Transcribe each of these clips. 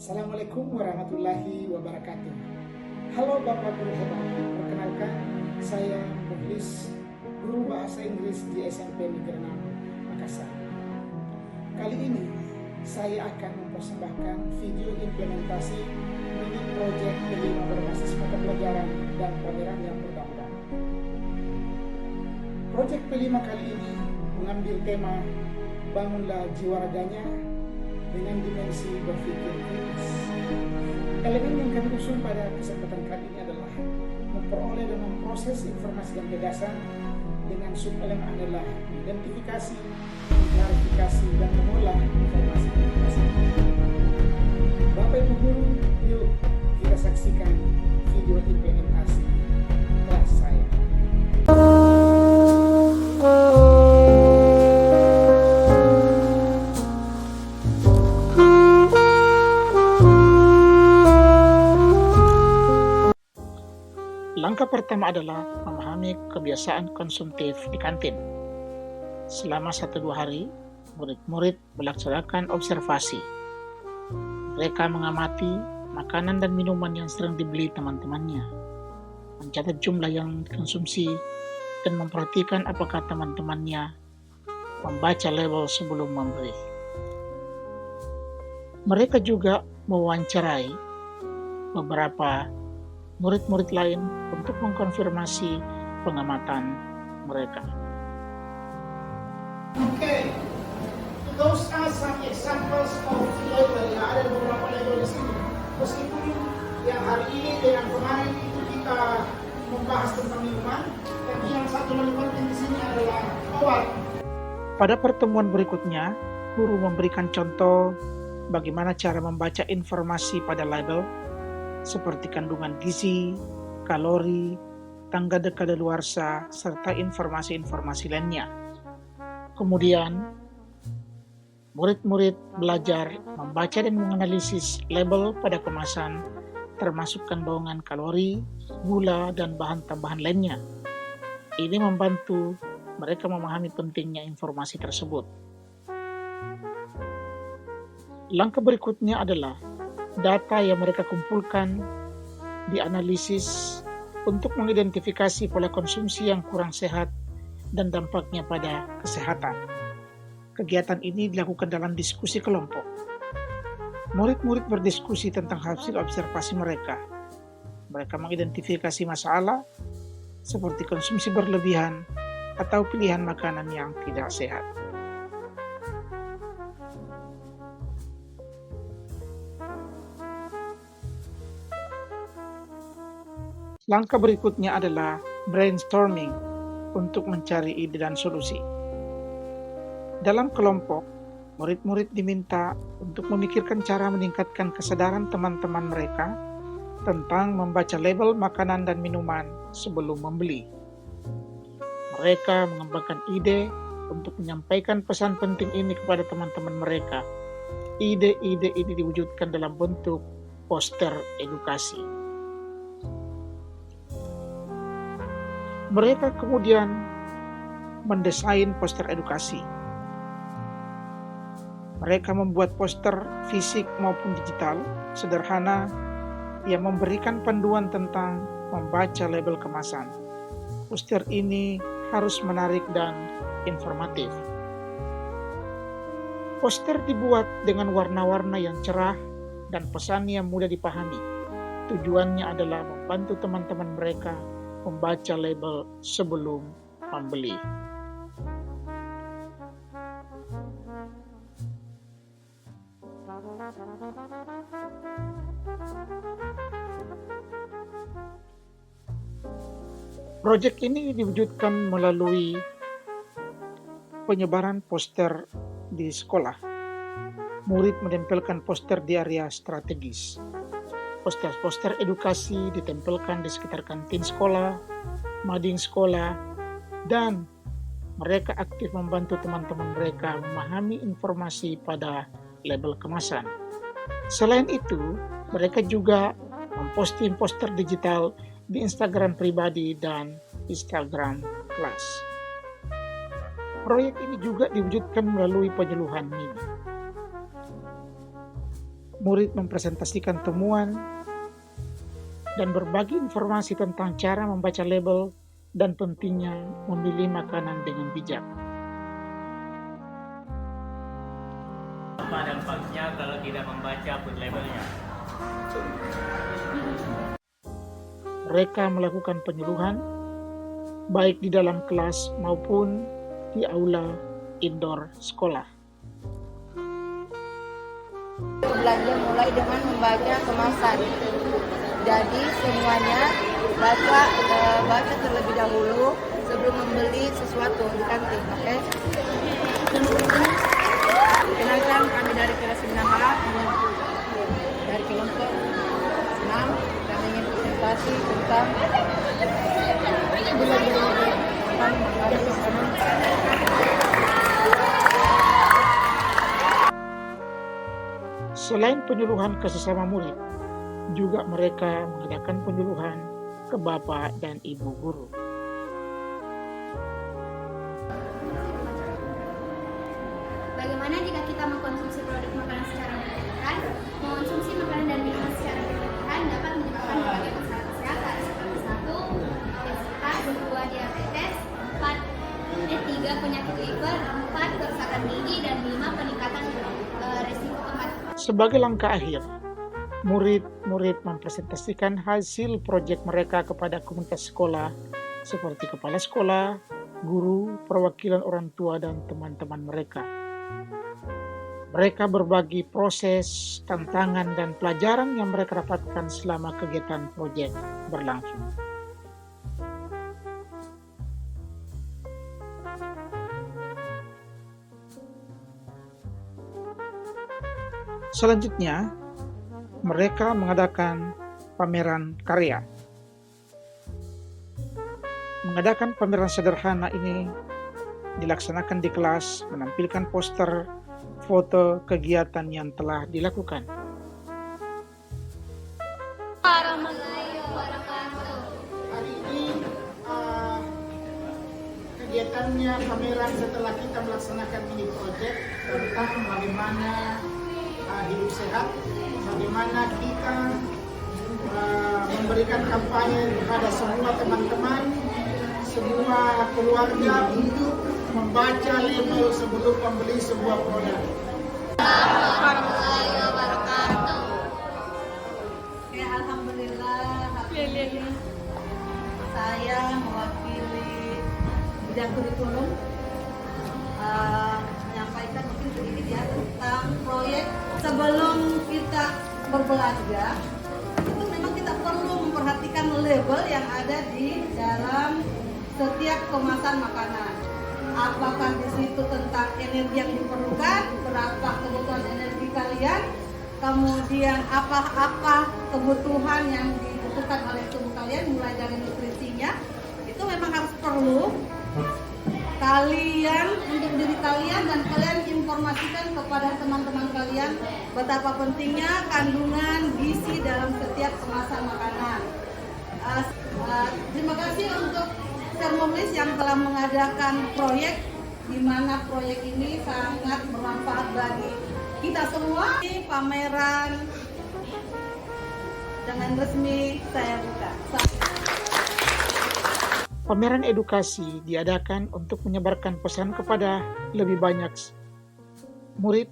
Assalamualaikum warahmatullahi wabarakatuh. Halo Bapak Guru hebat, perkenalkan saya Mukhlis, guru bahasa Inggris di SMP Negeri 6 Makassar. Kali ini saya akan mempersembahkan video implementasi mini project kelima berbasis mata pelajaran dan pameran yang berdampak. Project kelima kali ini mengambil tema Bangunlah Jiwa Raganya dengan dimensi berpikir kritis. Elemen yang kami usung pada kesempatan kali ini adalah memperoleh dan memproses informasi dan gagasan dengan sub-elemen adalah identifikasi, klarifikasi, dan mengolah informasi dan gagasan. Bapak Ibu Guru, yuk kita saksikan video implementasi kelas saya. Langkah pertama adalah memahami kebiasaan konsumtif di kantin. Selama 1-2 hari, murid-murid melaksanakan observasi. Mereka mengamati makanan dan minuman yang sering dibeli teman-temannya, mencatat jumlah yang dikonsumsi, dan memperhatikan apakah teman-temannya membaca label sebelum membeli. Mereka juga mewawancarai beberapa murid-murid lain untuk mengkonfirmasi pengamatan mereka. Okay, those are some examples of label. Ya, ada beberapa label di sini. Meskipun yang hari ini dengan kemarin itu kita membahas tentang minuman, tapi yang satu lebih penting di sini adalah obat. Pada pertemuan berikutnya, guru memberikan contoh bagaimana cara membaca informasi pada label, seperti kandungan gizi, kalori, tanggal kadaluarsa, serta informasi-informasi lainnya. Kemudian, murid-murid belajar membaca dan menganalisis label pada kemasan, termasuk kandungan kalori, gula, dan bahan tambahan lainnya. Ini membantu mereka memahami pentingnya informasi tersebut. Langkah berikutnya adalah data yang mereka kumpulkan dianalisis untuk mengidentifikasi pola konsumsi yang kurang sehat dan dampaknya pada kesehatan. Kegiatan ini dilakukan dalam diskusi kelompok. Murid-murid berdiskusi tentang hasil observasi mereka. Mereka mengidentifikasi masalah seperti konsumsi berlebihan atau pilihan makanan yang tidak sehat. Langkah berikutnya adalah brainstorming untuk mencari ide dan solusi. Dalam kelompok, murid-murid diminta untuk memikirkan cara meningkatkan kesadaran teman-teman mereka tentang membaca label makanan dan minuman sebelum membeli. Mereka mengembangkan ide untuk menyampaikan pesan penting ini kepada teman-teman mereka. Ide-ide ini diwujudkan dalam bentuk poster edukasi. Mereka kemudian mendesain poster edukasi. Mereka membuat poster fisik maupun digital sederhana yang memberikan panduan tentang membaca label kemasan. Poster ini harus menarik dan informatif. Poster dibuat dengan warna-warna yang cerah dan pesannya mudah dipahami. Tujuannya adalah membantu teman-teman mereka membaca label sebelum membeli. Proyek ini diwujudkan melalui penyebaran poster di sekolah. Murid menempelkan poster di area strategis. Poster-poster edukasi ditempelkan di sekitar kantin sekolah, mading sekolah, dan mereka aktif membantu teman-teman mereka memahami informasi pada label kemasan. Selain itu, mereka juga memposting poster digital di Instagram pribadi dan Instagram kelas. Proyek ini juga diwujudkan melalui penyeluhan mini. murid mempresentasikan temuan dan berbagi informasi tentang cara membaca label dan pentingnya memilih makanan dengan bijak. Apa dampaknya kalau tidak membaca food labelnya? Mereka melakukan penyuluhan baik di dalam kelas maupun di aula indoor sekolah. Belanja mulai dengan membaca kemasan. Jadi semuanya baca terlebih dahulu sebelum membeli sesuatu di kantin, oke? Kenalkan, kami dari kelas 6A, dari kelompok 6, kami ingin presentasi tentang Selain penyuluhan ke sesama murid, juga mereka mengadakan penyuluhan ke bapak dan ibu guru. Bagaimana jika kita mengkonsumsi produk makanan secara berlebihan? Mengonsumsi makanan dan minuman secara berlebihan dapat menyebabkan berbagai masalah kesehatan seperti 1. Obesitas, 2. Diabetes, 3. Penyakit liver, 4. Kerusakan gigi, dan 5. Peningkatan resiko kematian. Sebagai langkah akhir, murid-murid mempresentasikan hasil proyek mereka kepada komunitas sekolah seperti kepala sekolah, guru, perwakilan orang tua, dan teman-teman mereka. Mereka berbagi proses, tantangan, dan pelajaran yang mereka dapatkan selama kegiatan proyek berlangsung. Selanjutnya, mereka mengadakan pameran karya. Mengadakan pameran sederhana ini dilaksanakan di kelas, menampilkan poster, foto kegiatan yang telah dilakukan. Hari ini kegiatannya pameran setelah kita melaksanakan mini project tentang bagaimana hidup sehat, bagaimana kita memberikan kampanye kepada semua teman-teman, semua keluarga untuk membaca label sebelum membeli sebuah produk. Oke, alhamdulillah. Saya mewakili bidang kurikulum menyampaikan mungkin sedikit ya tentang proyek. Sebelum kita berbelanja, itu memang kita perlu memperhatikan label yang ada di dalam setiap kemasan makanan. Apakah di situ tentang energi yang diperlukan, berapa kebutuhan energi kalian, kemudian apa kebutuhan yang dibutuhkan oleh tubuh kalian, mulai dari nutrisinya, itu memang harus perlu kalian untuk diri kalian, dan kalian informasikan kepada teman-teman kalian betapa pentingnya kandungan gizi dalam setiap kemasan makanan. Terima kasih untuk Thermomix yang telah mengadakan proyek, di mana proyek ini sangat bermanfaat bagi kita semua. Ini pameran dengan resmi saya buka. Pameran edukasi diadakan untuk menyebarkan pesan kepada lebih banyak murid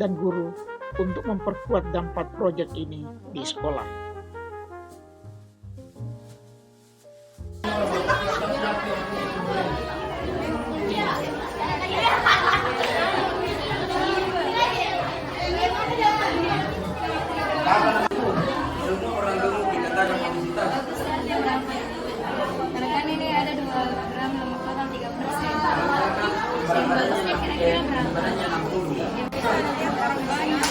dan guru untuk memperkuat dampak proyek ini di sekolah. Semua orang dulu dikatakan obesitas. Karena kan ini ada 2 gram lemak total 30%. Simbolnya kira-kira berapa? Sebenarnya 60. Orang banyak.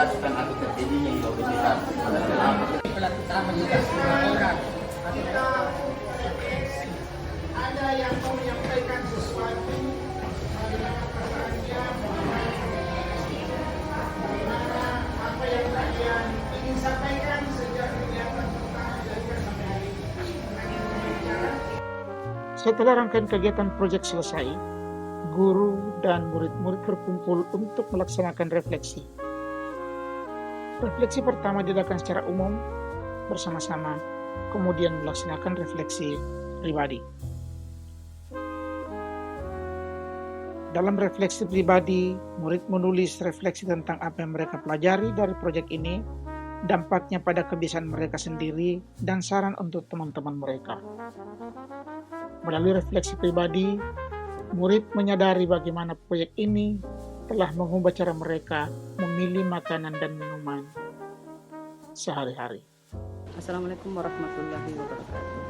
menjelaskan atau terjadinya obesitas pada selama. Pelaku utama juga semua orang. Kita refleksi, ada yang mau menyampaikan sesuatu, bagaimana perasaannya, bagaimana apa yang kalian ingin sampaikan sejak kegiatan pertama dilakukan sampai hari ini. Setelah rangkaian kegiatan proyek selesai, guru dan murid-murid berkumpul untuk melaksanakan refleksi. Refleksi pertama dilakukan secara umum bersama-sama, kemudian melaksanakan refleksi pribadi. Dalam refleksi pribadi, murid menulis refleksi tentang apa yang mereka pelajari dari proyek ini, dampaknya pada kebiasaan mereka sendiri, dan saran untuk teman-teman mereka. Melalui refleksi pribadi, murid menyadari bagaimana proyek ini telah mengubah cara mereka memilih makanan dan minuman sehari-hari. Assalamualaikum warahmatullahi wabarakatuh.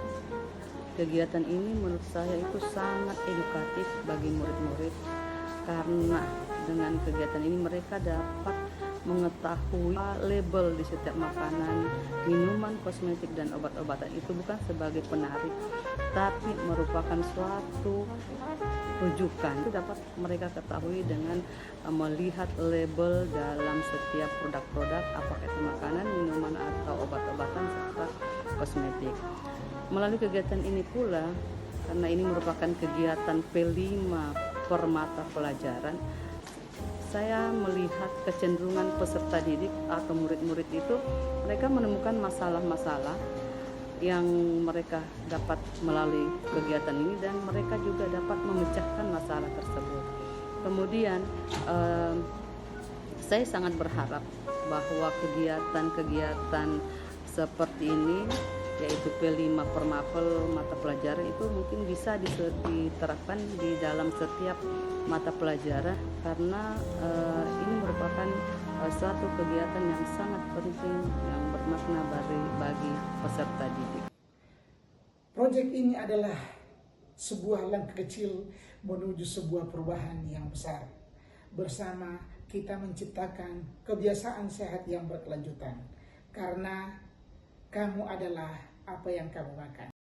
Kegiatan ini menurut saya itu sangat edukatif bagi murid-murid karena dengan kegiatan ini mereka dapat mengetahui label di setiap makanan, minuman, kosmetik, dan obat-obatan itu bukan sebagai penarik, tapi merupakan suatu rujukan. Itu dapat mereka ketahui dengan melihat label dalam setiap produk-produk, apakah itu makanan, minuman, atau obat-obatan, serta kosmetik. Melalui kegiatan ini pula, karena ini merupakan kegiatan P5 per mata pelajaran, saya melihat kecenderungan peserta didik atau murid-murid itu mereka menemukan masalah-masalah yang mereka dapat melalui kegiatan ini dan mereka juga dapat memecahkan masalah tersebut. Kemudian saya sangat berharap bahwa kegiatan-kegiatan seperti ini, yaitu P5 per mapel mata pelajaran, itu mungkin bisa diterapkan di dalam setiap mata pelajaran karena ini merupakan suatu kegiatan yang sangat penting yang bermakna bagi peserta didik. Proyek ini adalah sebuah langkah kecil menuju sebuah perubahan yang besar. Bersama kita menciptakan kebiasaan sehat yang berkelanjutan karena kamu adalah apa yang kamu makan.